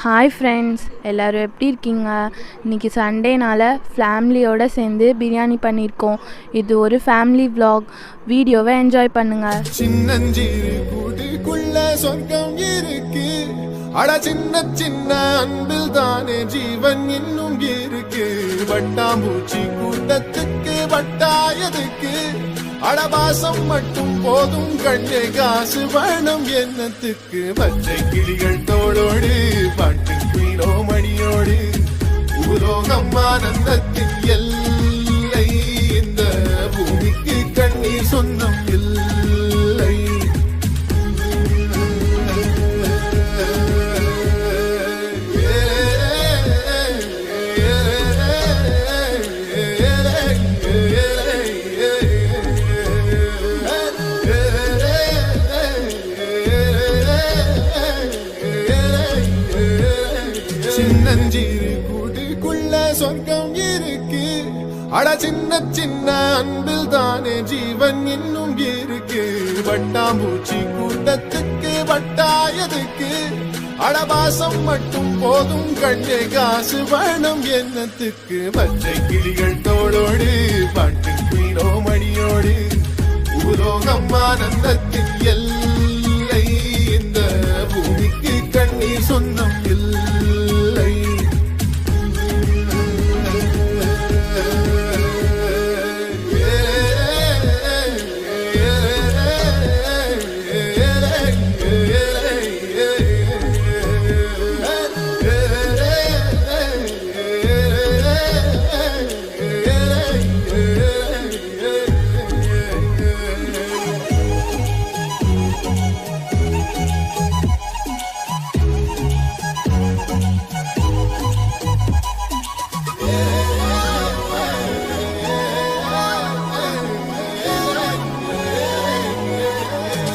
Hi friends, எல்லோரும் எப்படி இருக்கீங்க? இன்றைக்கி சண்டேனால் ஃபேமிலியோடு சேர்ந்து பிரியாணி பண்ணியிருக்கோம். இது ஒரு ஃபேமிலி vlog. வீடியோவை என்ஜாய் பண்ணுங்கள். சின்னஞ்சிறு கூட்டுக்குள்ள சொர்க்கம் இருக்கு. அட சின்ன சின்ன அன்பில் தானே ஜீவன் இன்னும் இருக்கு. வட்டாம்பூச்சி கூட்டத்துக்கு வட்டாயதுக்கு அடவாசம் மட்டும் போதும் கண்ணே, காசு வேணும் என்னத்துக்கு. பச்சை கிளிகள் தோளோடு பாட்டு குயிலோ மணியோடு உலோகம் ஆனந்தத்தின் எல்லை. இந்த பூமிக்கு கண்ணீர் சொந்தம் இல்லை. சின்னஞ்சிறு கூட்டுக்குள்ள சொர்க்கம் இருக்கு. அட சின்ன சின்ன அன்பில் தானே ஜீவன் இன்னும் இருக்கு. வட்டாம்பூச்சி கூட்டத்துக்கு வட்டாயதுக்கு அடவாசம் மட்டும் போதும் கண்ணே, காசு வேணும் என்னத்துக்கு. பச்சை கிளிகள் தோளோடு பாட்டு குயிலோ மணியோடு உலோகம் ஆனந்தத்தின் எல்லை. இந்த பூமிக்கு கண்ணீர் சொந்தம் இல்லை.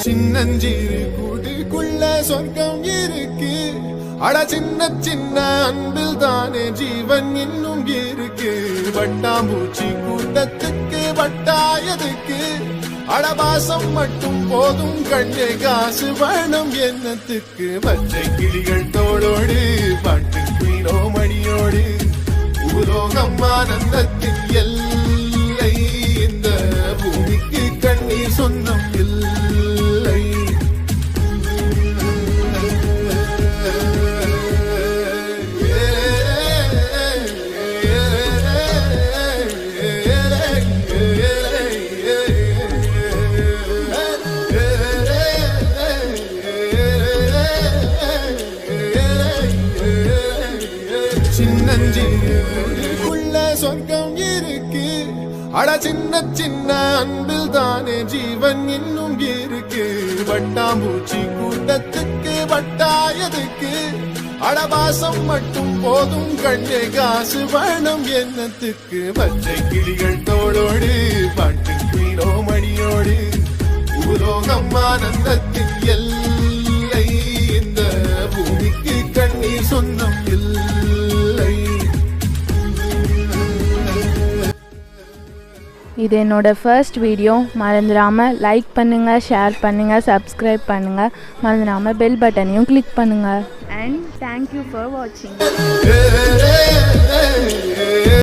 சின்னஞ்சிறு கூட்டுக்குள்ள சொர்க்கம் இருக்கு. அட சின்ன சின்ன அன்பில் தானே ஜீவன் இன்னும் இருக்கு. வட்டாம்பூச்சி கூட்டத்துக்கு வட்டாயதுக்கு அடவாசம் மட்டும் போதும் கண்ணே, காசு வேணும் என்னத்துக்கு. பச்சை கிளிகள் தோளோடு பாட்டு குயிலோ மணியோடு உலோகம் ஆனந்தத்தின் எல்லை. இந்த பூமிக்கு கண்ணீர் சொந்தம் இல்லை. சின்னஞ்சிறுக்குள்ள சொர்க்கம் இருக்கு. அட சின்ன சின்ன அன்பில் தானே ஜீவன் இன்னும் இருக்கு. வட்டாம்பூச்சி கூட்டத்துக்கு வட்டாயதுக்கு அடவாசம் மட்டும் போதும் கண்ணே, காசு வேணும் என்னத்துக்கு. பச்சை கிளிகள் தோளோடு பாட்டு குயிலோ மணியோடு உலோகம் ஆனந்தத்தின் எல்லை. இந்த பூமிக்கு கண்ணீர் சொந்தம் இல்லை. இது என்னோட ஃபர்ஸ்ட் வீடியோ. மறந்துடாமல் லைக் பண்ணுங்கள், ஷேர் பண்ணுங்கள், சப்ஸ்கிரைப் பண்ணுங்கள். மறந்துடாமல் பெல் பட்டனையும் கிளிக் பண்ணுங்கள். அண்ட் தேங்க்யூ ஃபார் வாட்சிங்.